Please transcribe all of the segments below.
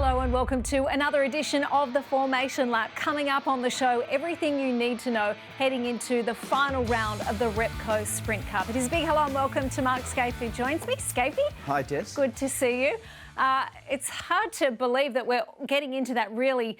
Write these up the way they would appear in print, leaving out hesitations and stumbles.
Hello and welcome to another edition of the Formation Lap. Coming up on the show, everything you need to know heading into the final round of the Repco Sprint Cup. It is a big hello and welcome to Mark Skaife, who joins me. Skaife. Hi, Jess. Good to see you. It's hard to believe that we're getting into that really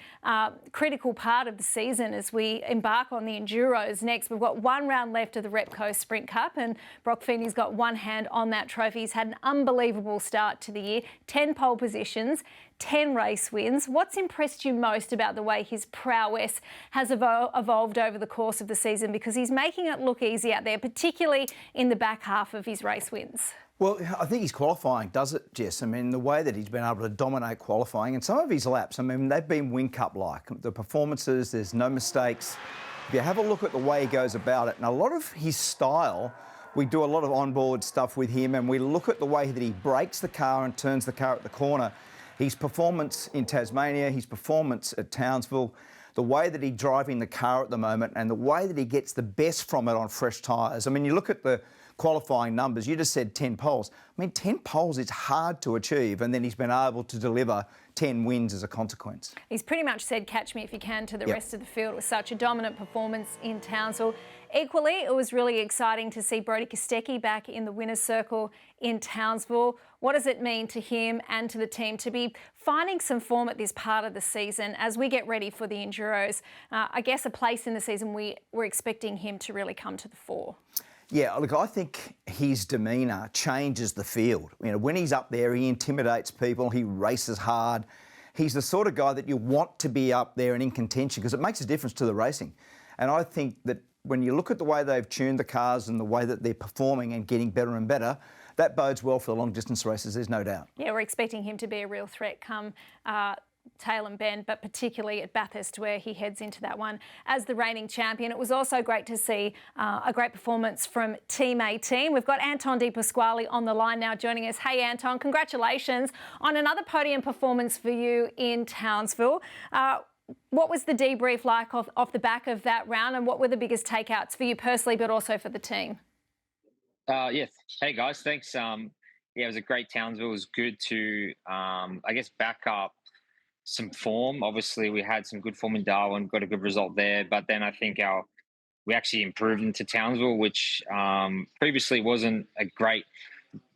critical part of the season as we embark on the Enduros next. We've got one round left of the Repco Sprint Cup and Broc Feeney's got one hand on that trophy. He's had an unbelievable start to the year, 10 pole positions, 10 race wins. What's impressed you most about the way his prowess has evolved over the course of the season? Because he's making it look easy out there, particularly in the back half of his race wins. Well, I think his qualifying does it, Jess. I mean, the way that he's been able to dominate qualifying and some of his laps, I mean, they've been Wing Cup-like. The performances, there's no mistakes. If you have a look at the way he goes about it, and a lot of his style, we do a lot of onboard stuff with him and we look at the way that he brakes the car and turns the car at the corner. His performance in Tasmania, his performance at Townsville, the way that he's driving the car at the moment and the way that he gets the best from it on fresh tyres. I mean, you look at the qualifying numbers, you just said 10 poles. I mean, 10 poles is hard to achieve, and then he's been able to deliver 10 wins as a consequence. He's pretty much said, catch me if you can, to the rest of the field. It was such a dominant performance in Townsville. Equally, it was really exciting to see Brodie Kostecki back in the winner's circle in Townsville. What does it mean to him and to the team to be finding some form at this part of the season as we get ready for the Enduros? I guess a place in the season we're expecting him to really come to the fore. Yeah, look, I think his demeanour changes the field. You know, when he's up there, he intimidates people, he races hard. He's the sort of guy that you want to be up there and in contention because it makes a difference to the racing. And I think that when you look at the way they've tuned the cars and the way that they're performing and getting better and better, that bodes well for the long-distance races, there's no doubt. Yeah, we're expecting him to be a real threat come Tail and Bend, but particularly at Bathurst where he heads into that one as the reigning champion. It was also great to see a great performance from Team 18. We've got Anton De Pasquale on the line now joining us. Hey Anton, congratulations on another podium performance for you in Townsville. What was the debrief like off the back of that round and what were the biggest takeouts for you personally but also for the team? Yes. Hey guys, thanks. Yeah, it was a great Townsville. It was good to, I guess, back up some form. Obviously, we had some good form in Darwin, got a good result there. But then I think we actually improved into Townsville, which previously wasn't a great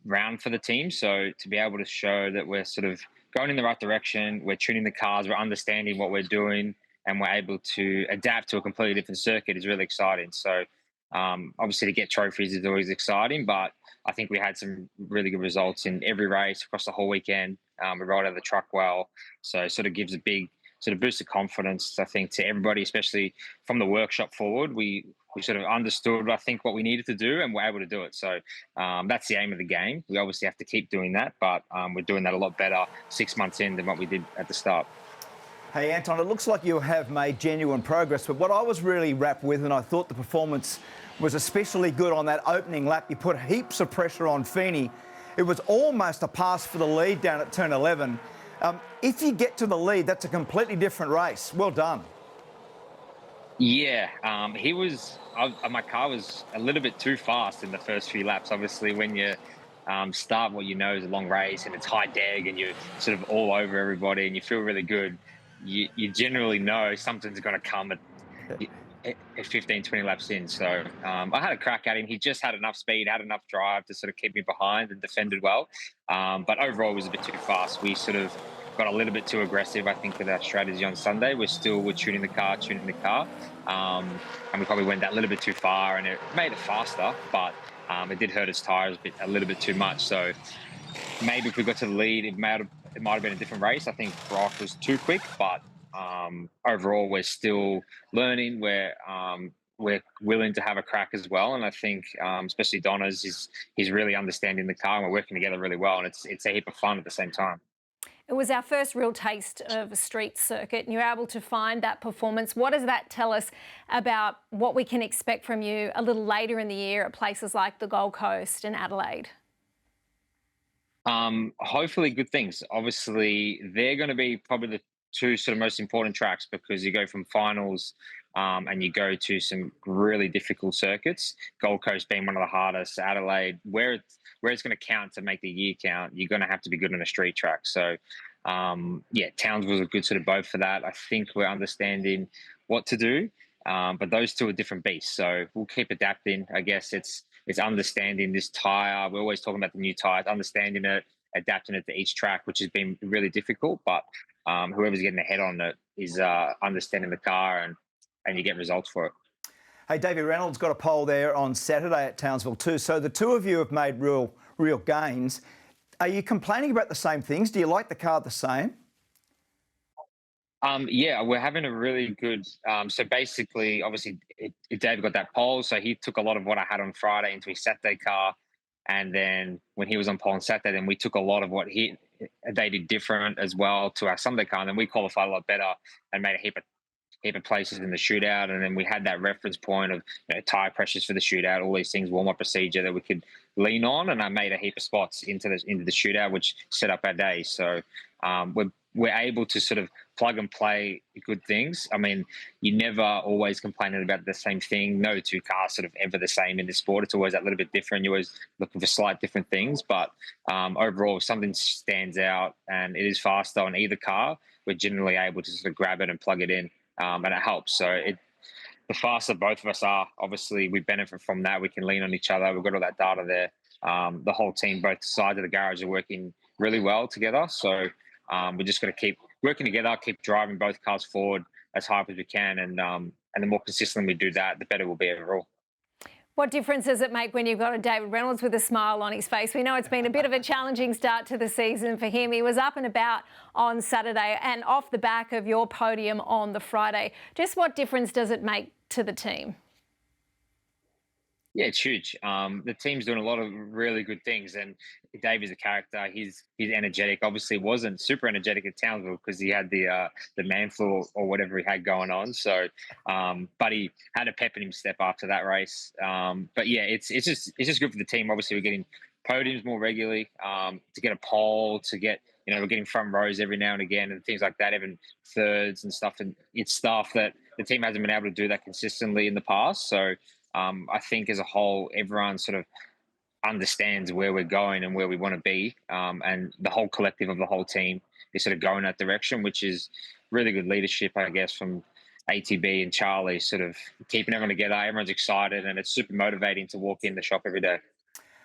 round for the team. So to be able to show that we're sort of going in the right direction, we're tuning the cars, we're understanding what we're doing, and we're able to adapt to a completely different circuit is really exciting. So obviously to get trophies is always exciting, but I think we had some really good results in every race across the whole weekend. We rode out of the truck well, so it sort of gives a big sort of boost of confidence, I think, to everybody, especially from the workshop forward. We sort of understood, I think, what we needed to do, and we're able to do it. So that's the aim of the game. We obviously have to keep doing that, but we're doing that a lot better 6 months in than what we did at the start. Hey Anton, it looks like you have made genuine progress, but what I was really wrapped with, and I thought the performance was especially good on that opening lap, you put heaps of pressure on Feeney. It was almost a pass for the lead down at turn 11. If you get to the lead, that's a completely different race. Well done. Yeah, my car was a little bit too fast in the first few laps. Obviously, when you start what you know is a long race and it's high deg and you're sort of all over everybody and you feel really good, you generally know something's going to come at 15, 20 laps in. So I had a crack at him. He just had enough speed, had enough drive to sort of keep me behind and defended well. But overall, it was a bit too fast. We sort of got a little bit too aggressive, I think, with our strategy on Sunday. We're tuning the car. And we probably went that little bit too far and it made it faster, but it did hurt his tyres a little bit too much. So maybe if we got to the lead, it might have been a different race. I think Broc was too quick, but overall, we're still learning. We're willing to have a crack as well, and I think especially Donna's he's really understanding the car, and we're working together really well, and it's a heap of fun at the same time. It was our first real taste of a street circuit, and you're able to find that performance. What does that tell us about what we can expect from you a little later in the year at places like the Gold Coast and Adelaide? Hopefully good things. Obviously, they're going to be probably the two sort of most important tracks because you go from finals and you go to some really difficult circuits, Gold Coast being one of the hardest, Adelaide, where it's going to count to make the year count, you're going to have to be good on a street track. So, yeah, Townsville was a good sort of boat for that. I think we're understanding what to do, but those two are different beasts. So we'll keep adapting. I guess it's understanding this tyre. We're always talking about the new tyres, understanding it, adapting it to each track, which has been really difficult. But whoever's getting ahead on it is understanding the car, and you get results for it. Hey, Davey Reynolds got a pole there on Saturday at Townsville too. So the two of you have made real gains. Are you complaining about the same things? Do you like the car the same? Yeah, we're having a really good. So basically, obviously, Dave got that pole, so he took a lot of what I had on Friday into his Saturday car, and then when he was on pole on Saturday, then we took a lot of what they did different as well to our Sunday car, and then we qualified a lot better and made a heap of places in the shootout, and then we had that reference point of tire pressures for the shootout, all these things, warm up procedure that we could lean on, and I made a heap of spots into the shootout, which set up our day. So we're able to sort of plug and play good things. I mean, you never always complaining about the same thing. No two cars sort of ever the same in the sport. It's always that little bit different. You're always looking for slight different things. But overall, if something stands out and it is faster on either car, we're generally able to sort of grab it and plug it in, and it helps. So the faster both of us are, obviously, we benefit from that. We can lean on each other. We've got all that data there. The whole team, both sides of the garage, are working really well together. So we're just going to keep working together, keep driving both cars forward as hard as we can, and the more consistently we do that, the better we'll be overall. What difference does it make when you've got a David Reynolds with a smile on his face? We know it's been a bit of a challenging start to the season for him. He was up and about on Saturday and off the back of your podium on the Friday. Just what difference does it make to the team? Yeah, it's huge. The team's doing a lot of really good things, and Dave is a character. He's energetic. Obviously, wasn't super energetic at Townsville because he had the man flu or whatever he had going on. So, but he had a pep in him step after that race. But yeah, it's just good for the team. Obviously, we're getting podiums more regularly. To get a pole, to get we're getting front rows every now and again, and things like that, even thirds and stuff. And it's stuff that the team hasn't been able to do that consistently in the past. So. I think as a whole, everyone sort of understands where we're going and where we want to be. And the whole collective of the whole team is sort of going that direction, which is really good leadership, I guess, from ATB and Charlie, sort of keeping everyone together. Everyone's excited, and it's super motivating to walk in the shop every day.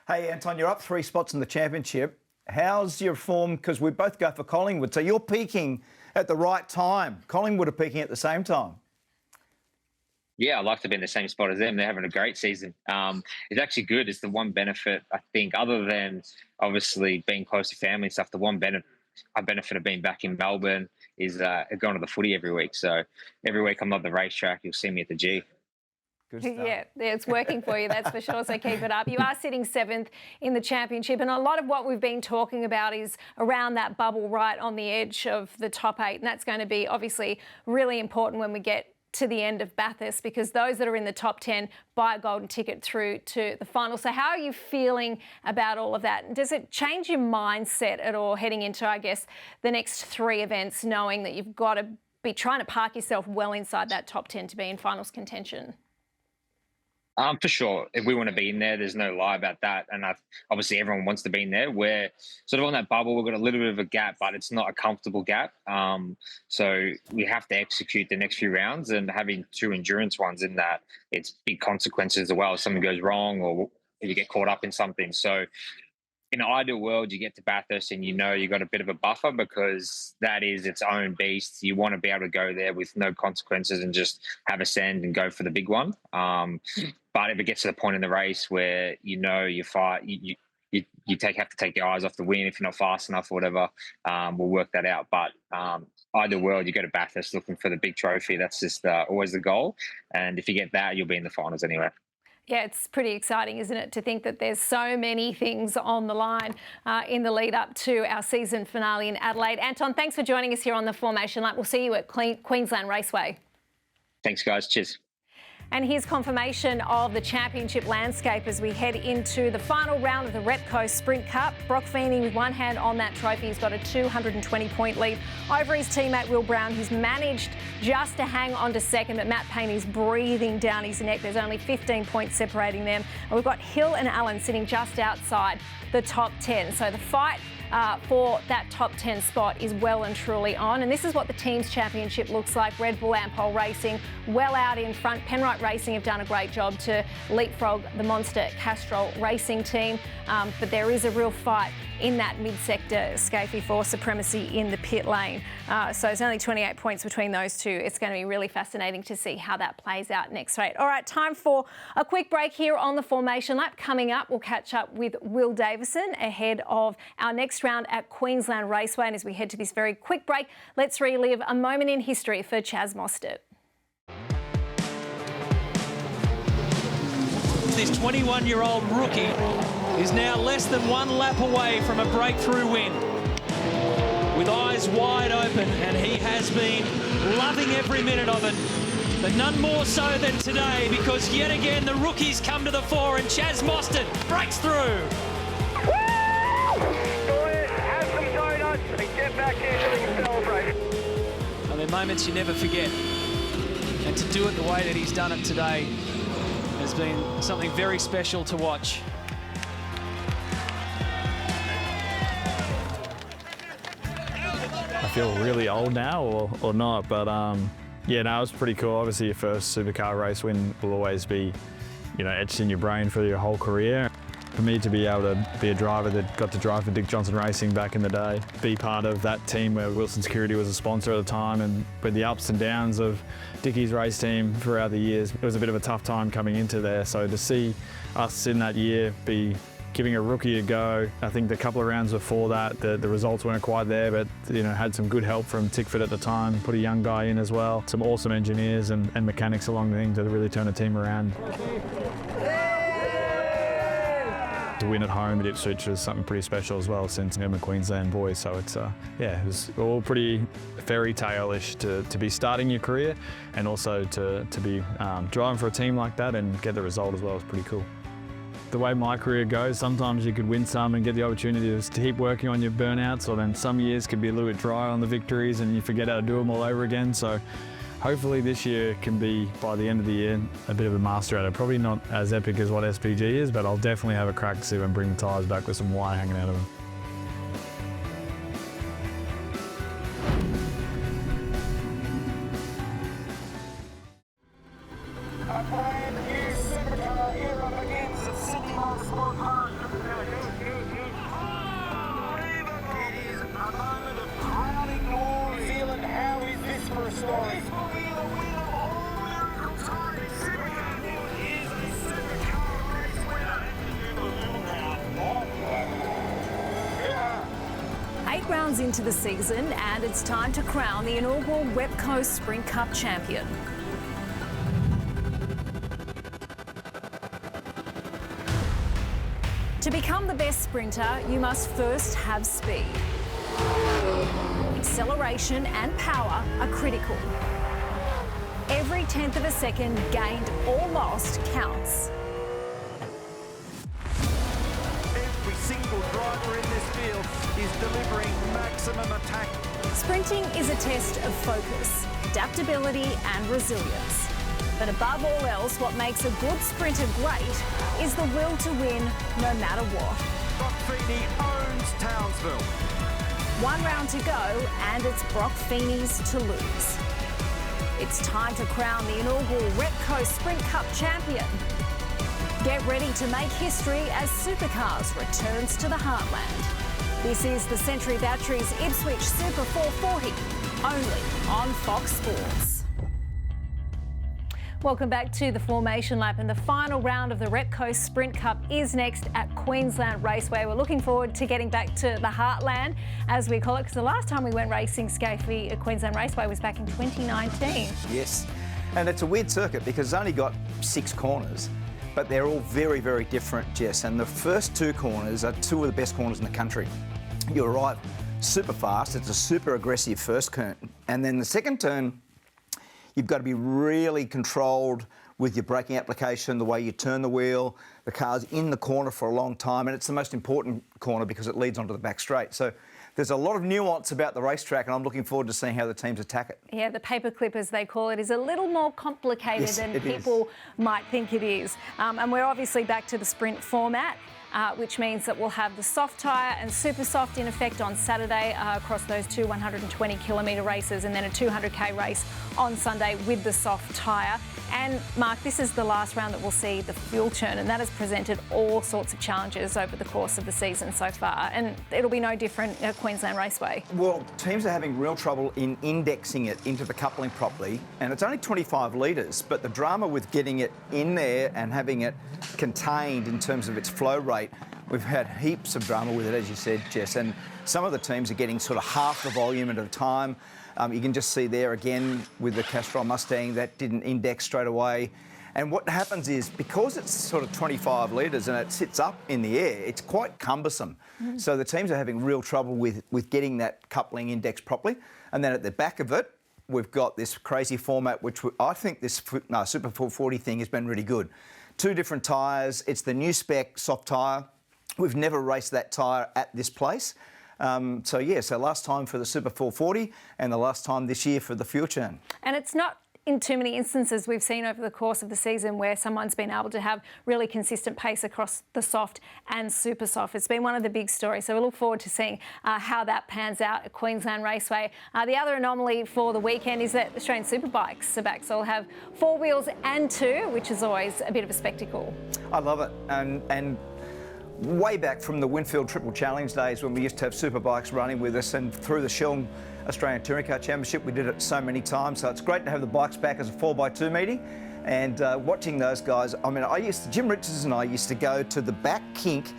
Hey, Anton, you're up 3 spots in the championship. How's your form? Because we both go for Collingwood, so you're peaking at the right time. Collingwood are peaking at the same time. Yeah, I'd like to be in the same spot as them. They're having a great season. It's actually good. It's the one benefit, I think, other than obviously being close to family and stuff, the one benefit of being back in Melbourne is going to the footy every week. So every week I'm on the racetrack, you'll see me at the G. Good stuff. Yeah, it's working for you, that's for sure, so keep it up. You are sitting 7th in the championship, and a lot of what we've been talking about is around that bubble right on the edge of the top 8, and that's going to be obviously really important when we get to the end of Bathurst, because those that are in the top 10 buy a golden ticket through to the final. So how are you feeling about all of that? Does it change your mindset at all heading into, I guess, the next 3 events, knowing that you've got to be trying to park yourself well inside that top 10 to be in finals contention? For sure. If we want to be in there, there's no lie about that. And obviously everyone wants to be in there. We're sort of on that bubble. We've got a little bit of a gap, but it's not a comfortable gap. So we have to execute the next few rounds, and having 2 endurance ones in that, it's big consequences as well. If something goes wrong or you get caught up in something. So in an ideal world, you get to Bathurst and you've got a bit of a buffer, because that is its own beast. You want to be able to go there with no consequences and just have a send and go for the big one. But if it gets to the point in the race where you have to take your eyes off the win if you're not fast enough or whatever, we'll work that out. But ideal world, you go to Bathurst looking for the big trophy. That's just always the goal. And if you get that, you'll be in the finals anyway. Yeah, it's pretty exciting, isn't it, to think that there's so many things on the line in the lead up to our season finale in Adelaide. Anton, thanks for joining us here on the Formation Lap. We'll see you at Queensland Raceway. Thanks, guys. Cheers. And here's confirmation of the championship landscape as we head into the final round of the Repco Sprint Cup. Broc Feeney with one hand on that trophy. He's got a 220-point lead over his teammate Will Brown, who's managed just to hang on to second, but Matt Payne is breathing down his neck. There's only 15 points separating them. And we've got Hill and Allen sitting just outside the top 10. So the fight for that top 10 spot is well and truly on. And this is what the team's championship looks like. Red Bull Ampol Racing well out in front. Penrite Racing have done a great job to leapfrog the Monster Castrol Racing team. But there is a real fight in that mid-sector, Skaife, for supremacy in the pit lane. So it's only 28 points between those two. It's going to be really fascinating to see how that plays out next race. All right, time for a quick break here on the formation lap. Coming up, we'll catch up with Will Davison ahead of our next round at Queensland Raceway. And as we head to this very quick break, let's relive a moment in history for Chaz Mostert. This 21-year-old rookie is now less than one lap away from a breakthrough win. With eyes wide open, and he has been loving every minute of it. But none more so than today, because yet again the rookies come to the fore and Chaz Mostert breaks through. Have some donuts and get back here so we can celebrate. And they're moments you never forget. And to do it the way that he's done it today has been something very special to watch. I feel really old now or not, but yeah, no, it was pretty cool. Obviously your first supercar race win will always be, etched in your brain for your whole career. For me to be able to be a driver that got to drive for Dick Johnson Racing back in the day, be part of that team where Wilson Security was a sponsor at the time, and with the ups and downs of Dickie's race team throughout the years, it was a bit of a tough time coming into there. So to see us in that year be giving a rookie a go, I think the couple of rounds before that, the results weren't quite there, but had some good help from Tickford at the time, put a young guy in as well, some awesome engineers and mechanics along the thing to really turn the team around. To win at home at Ipswich was something pretty special as well, since I'm a Queensland boy. So it's it was all pretty fairy tale-ish to be starting your career, and also to be driving for a team like that and get the result as well is pretty cool. The way my career goes, sometimes you could win some and get the opportunity to keep working on your burnouts, or then some years could be a little bit dry on the victories and you forget how to do them all over again. So hopefully this year can be, by the end of the year, a bit of a master at it. Probably not as epic as what SPG is, but I'll definitely have a crack to see if I can bring the tyres back with some wire hanging out of them. A brand new supercar era begins at Sydney Motorsport Park. It is a moment of crowning glory. New Zealand, how is this for a story? This will be the win of all miracle time. Supercar is the supercar race winner. 8 rounds into the season, and it's time to crown the inaugural Repco Sprint Cup champion. To become the best sprinter, you must first have speed. Acceleration and power are critical. Every tenth of a second gained or lost counts. Every single driver in this field is delivering maximum attack. Sprinting is a test of focus, adaptability and resilience. But above all else, what makes a good sprinter great is the will to win no matter what. Broc Feeney owns Townsville. 1 round to go, and it's Broc Feeney's to lose. It's time to crown the inaugural Repco Sprint Cup champion. Get ready to make history as Supercars returns to the heartland. This is the Century Batteries Ipswich Super 440, only on Fox Sports. Welcome back to the formation lap, and the final round of the Repco Sprint Cup is next at Queensland Raceway. We're looking forward to getting back to the heartland, as we call it, because the last time we went racing Skaife at Queensland Raceway was back in 2019. Yes, and it's a weird circuit because it's only got 6 corners, but they're all very, very different, Jess. And the first 2 corners are 2 of the best corners in the country. You arrive super fast, it's a super aggressive first turn, and then the second turn, you've got to be really controlled, with your braking application, the way you turn the wheel. The car's in the corner for a long time, and it's the most important corner because it leads onto the back straight. So there's a lot of nuance about the racetrack, and I'm looking forward to seeing how the teams attack it. Yeah, the paperclip, as they call it, is a little more complicated than people might think it is. And we're obviously back to the sprint format. Which means that we'll have the soft tyre and super soft in effect on Saturday across those two 120-kilometre races, and then a 200k race on Sunday with the soft tyre. And Mark, this is the last round that we'll see the fuel churn, and that has presented all sorts of challenges over the course of the season so far, and it'll be no different at Queensland Raceway. Well, teams are having real trouble in indexing it into the coupling properly, and it's only 25 litres, but the drama with getting it in there and having it contained in terms of its flow rate, we've had heaps of drama with it, as you said, Jess, and some of the teams are getting sort of half the volume at a time. You can just see there again with the Castrol Mustang that didn't index straight away. And what happens is, because it's sort of 25 litres and it sits up in the air, it's quite cumbersome. So the teams are having real trouble with getting that coupling index properly. And then at the back of it, we've got this crazy format, which I think this Super 440 thing has been really good. 2 different tyres. It's the new spec soft tyre. We've never raced that tyre at this place. So last time for the Super 440 and the last time this year for the fuel churn. And it's not in too many instances we've seen over the course of the season where someone's been able to have really consistent pace across the soft and super soft. It's been one of the big stories, so we look forward to seeing how that pans out at Queensland Raceway. The other anomaly for the weekend is that Australian Superbikes, Subax, will have 4 wheels and 2, which is always a bit of a spectacle. I love it, and way back from the Winfield Triple Challenge days when we used to have superbikes running with us, and through the Shell Australian Touring Car Championship we did it so many times, so it's great to have the bikes back as a 4x2 meeting. And watching those guys, I mean, Jim Richards and I used to go to the back kink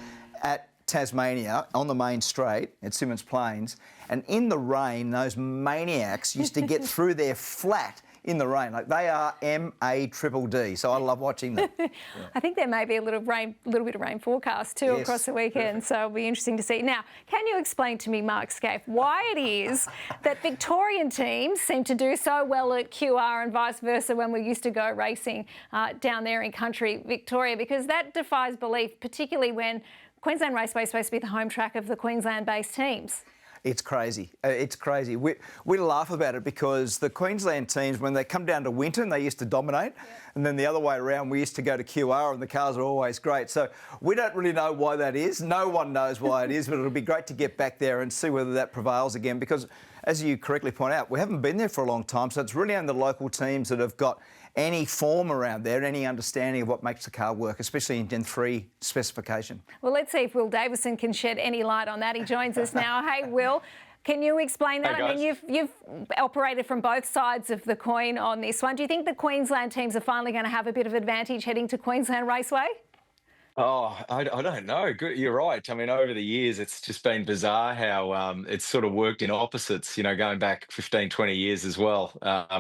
at Tasmania on the main straight at Symonds Plains, and in the rain those maniacs used to get through there flat in the rain. Like, they are MADDD, so I love watching them. Yeah. I think there may be a little bit of rain forecast too across the weekend, so it'll be interesting to see. Now, can you explain to me, Mark Skaife, why it is that Victorian teams seem to do so well at QR and vice versa when we used to go racing down there in country Victoria? Because that defies belief, particularly when Queensland Raceway is supposed to be the home track of the Queensland-based teams. It's crazy. It's crazy. We laugh about it because the Queensland teams, when they come down to Winton, they used to dominate. Yep. And then the other way around, we used to go to QR and the cars are always great. So we don't really know why that is. No one knows why it is, but it'll be great to get back there and see whether that prevails again, because, as you correctly point out, we haven't been there for a long time. So it's really only the local teams that have got any form around there, any understanding of what makes the car work, especially in Gen 3 specification. Well, let's see if Will Davison can shed any light on that. He joins us now. Hey, Will, can you explain that? Hey, I mean, you've operated from both sides of the coin on this one. Do you think the Queensland teams are finally going to have a bit of advantage heading to Queensland Raceway? Oh, I don't know. Good, you're right. I mean, over the years, it's just been bizarre how it's sort of worked in opposites, you know, going back 15, 20 years as well.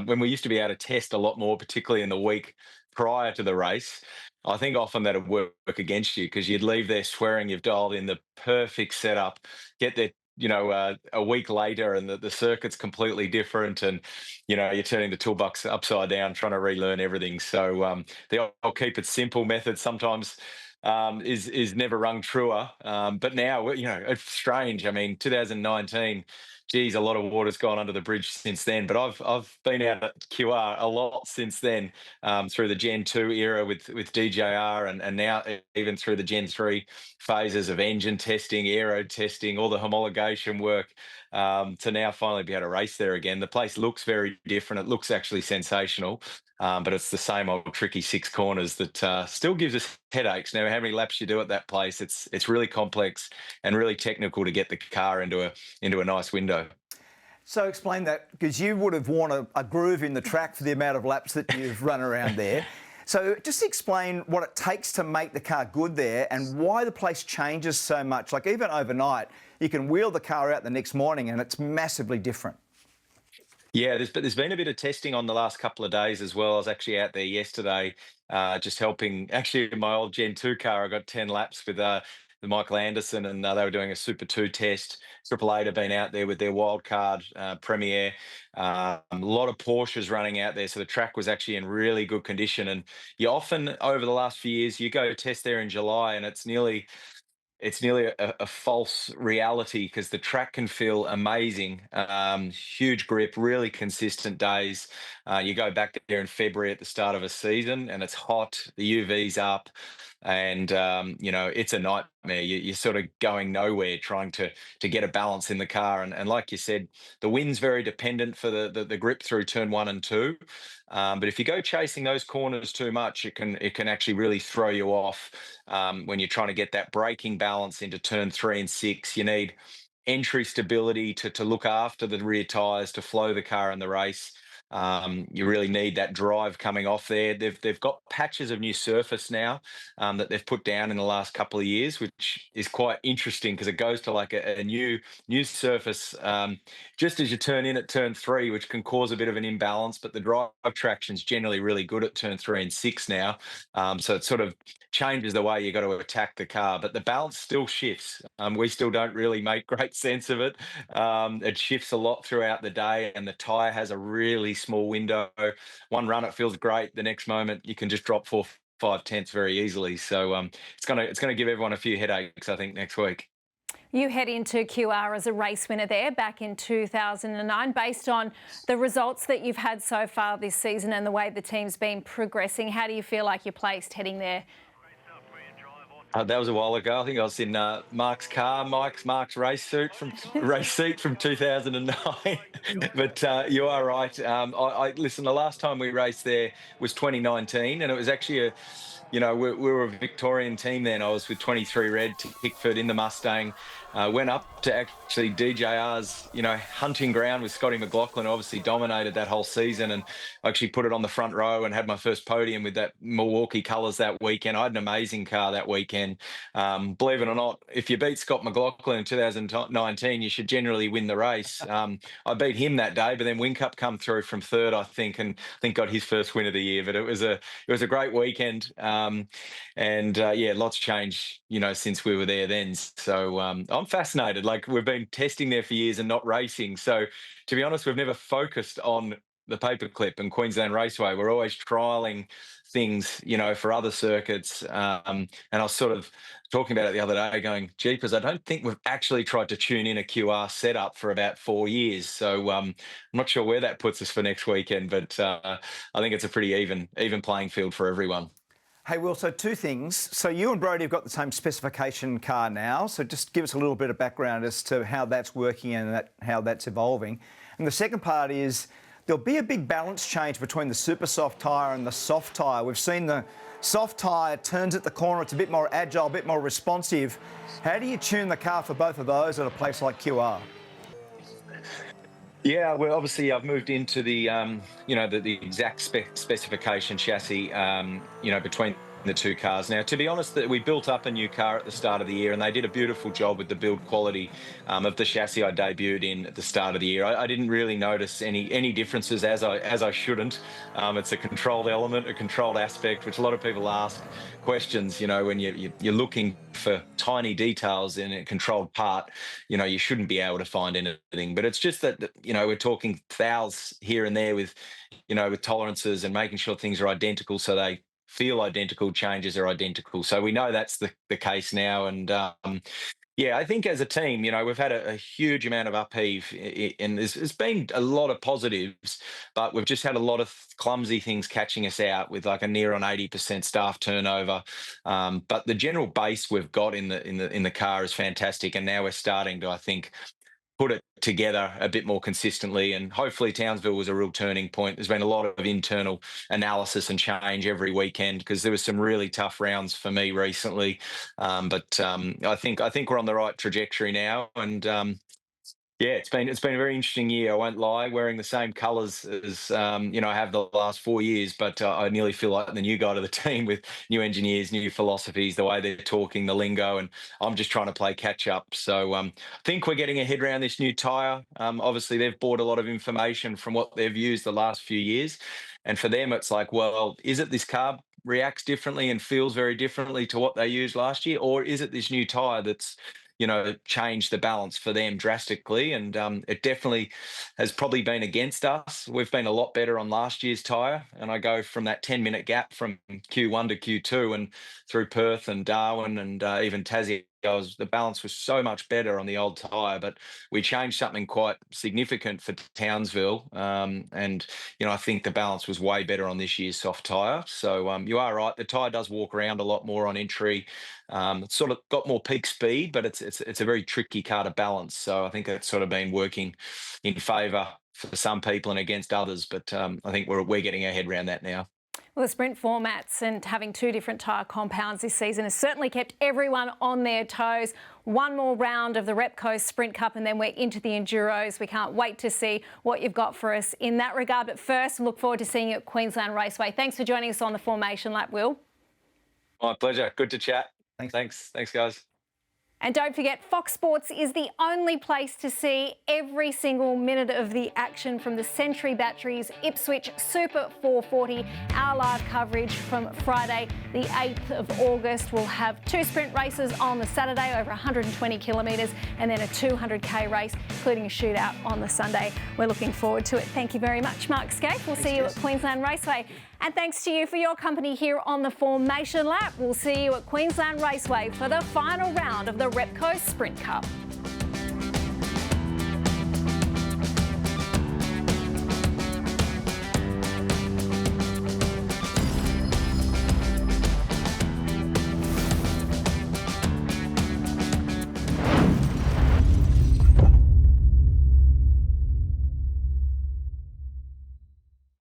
When we used to be able to test a lot more, particularly in the week prior to the race, I think often that would work against you because you'd leave there swearing you've dialed in the perfect setup, get there, you know, a week later and the circuit's completely different, and, you know, you're turning the toolbox upside down, trying to relearn everything. So the I'll keep it simple method sometimes is never rung truer. But now, you know, it's strange. I mean, 2019, geez, a lot of water's gone under the bridge since then. But I've been out at QR a lot since then, through the Gen 2 era with DJR, and now even through the Gen 3 phases of engine testing, aero testing, all the homologation work, to now finally be able to race there again. The place looks very different. It looks actually sensational. But it's the same old tricky 6 corners that still gives us headaches. Now, how many laps you do at that place, it's really complex and really technical to get the car into a nice window. So explain that, because you would have worn a groove in the track for the amount of laps that you've run around there. So just explain what it takes to make the car good there and why the place changes so much. Like, even overnight, you can wheel the car out the next morning and it's massively different. Yeah, there's been a bit of testing on the last couple of days as well. I was actually out there yesterday, just helping. Actually, in my old Gen 2 car, I got 10 laps with the Michael Anderson, and they were doing a Super 2 test. Triple Eight have been out there with their wildcard Premier. A lot of Porsches running out there, so the track was actually in really good condition. And you often, over the last few years, you go test there in July, and it's nearly a false reality because the track can feel amazing. Huge grip, really consistent days. You go back there in February at the start of a season and it's hot, the UV's up, and it's a nightmare. You're sort of going nowhere trying to get a balance in the car. And like you said, the wind's very dependent for the grip through turn 1 and 2. But if you go chasing those corners too much, it can actually really throw you off when you're trying to get that braking balance into turn 3 and 6. You need entry stability to look after the rear tyres, to flow the car in the race. You really need that drive coming off there. They've got patches of new surface now that they've put down in the last couple of years, which is quite interesting because it goes to like a new surface just as you turn in at turn 3, which can cause a bit of an imbalance. But the drive traction's generally really good at turn 3 and 6 now, so it sort of changes the way you got to attack the car. But the balance still shifts. We still don't really make great sense of it. It shifts a lot throughout the day, and the tyre has a really small window. One run it feels great, the next moment you can just drop 4-5 tenths very easily. So it's gonna give everyone a few headaches, I think, next week. You head into QR as a race winner there back in 2009. Based on the results that you've had so far this season and the way the team's been progressing, how do you feel like you're placed heading there? That was a while ago. I think I was in Mark's car, Mark's race seat from 2009. But you are right. I listen. The last time we raced there was 2019, and it was actually we were a Victorian team then. I was with 23 Red to Hickford in the Mustang. Went up to actually DJR's, hunting ground with Scotty McLaughlin. Obviously dominated that whole season, and actually put it on the front row and had my first podium with that Milwaukee colours that weekend. I had an amazing car that weekend. Believe it or not, if you beat Scott McLaughlin in 2019, you should generally win the race. I beat him that day, but then Whincup come through from third, I think, and I think got his first win of the year. But it was a great weekend, and lots changed, since we were there then. So I'm fascinated. Like, we've been testing there for years and not racing. So to be honest, we've never focused on the paperclip and Queensland Raceway. We're always trialing things, for other circuits. And I was sort of talking about it the other day going, jeepers, I don't think we've actually tried to tune in a QR setup for about 4 years. So I'm not sure where that puts us for next weekend, but I think it's a pretty even playing field for everyone. Hey, Will, so 2 things. So you and Brodie have got the same specification car now. So just give us a little bit of background as to how that's working and how that's evolving. And the second part is there'll be a big balance change between the super soft tyre and the soft tyre. We've seen the soft tyre turns at the corner. It's a bit more agile, a bit more responsive. How do you tune the car for both of those at a place like QR? Yeah, well, obviously I've moved into the, the exact specification chassis, between the 2 cars. Now, to be honest, that we built up a new car at the start of the year, and they did a beautiful job with the build quality of the chassis I debuted in at the start of the year. I didn't really notice any differences, as I shouldn't. It's a controlled element, a controlled aspect, which a lot of people ask questions. When you're looking for tiny details in a controlled part, you shouldn't be able to find anything. But it's just that we're talking thous here and there with tolerances and making sure things are identical so they feel identical, changes are identical. So we know that's the case now. And I think as a team, we've had a huge amount of upheave, and there's been a lot of positives, but we've just had a lot of clumsy things catching us out with like a near on 80% staff turnover. But the general base we've got in the car is fantastic, and now we're starting to, I think, put it together a bit more consistently. And hopefully Townsville was a real turning point. There's been a lot of internal analysis and change every weekend because there was some really tough rounds for me recently. But I think we're on the right trajectory now. And it's been a very interesting year. I won't lie, wearing the same colours as I have the last 4 years, but I nearly feel like the new guy to the team with new engineers, new philosophies, the way they're talking, the lingo, and I'm just trying to play catch up. So I think we're getting a head around this new tyre. Obviously, they've bought a lot of information from what they've used the last few years. And for them, it's like, well, is it this carb reacts differently and feels very differently to what they used last year? Or is it this new tyre that's, changed the balance for them drastically? And it definitely has probably been against us. We've been a lot better on last year's tyre. And I go from that 10-minute gap from Q1 to Q2 and through Perth and Darwin and even Tassie. The balance was so much better on the old tyre, but we changed something quite significant for Townsville. And I think the balance was way better on this year's soft tyre. So you are right. The tyre does walk around a lot more on entry. It's sort of got more peak speed, but it's a very tricky car to balance. So I think it's sort of been working in favour for some people and against others. But I think we're getting our head around that now. Well, the sprint formats and having two different tyre compounds this season has certainly kept everyone on their toes. One more round of the Repco Sprint Cup and then we're into the Enduros. We can't wait to see what you've got for us in that regard. But first, look forward to seeing you at Queensland Raceway. Thanks for joining us on the Formation Lap, Will. My pleasure. Good to chat. Thanks, guys. And don't forget, Fox Sports is the only place to see every single minute of the action from the Century Batteries Ipswich Super 440. Our live coverage from Friday, the 8th of August. We'll have 2 sprint races on the Saturday, over 120 kilometres, and then a 200k race, including a shootout on the Sunday. We're looking forward to it. Thank you very much, Mark Skaife. We'll see you at Queensland Raceway. And thanks to you for your company here on the Formation Lap. We'll see you at Queensland Raceway for the final round of the Repco Sprint Cup.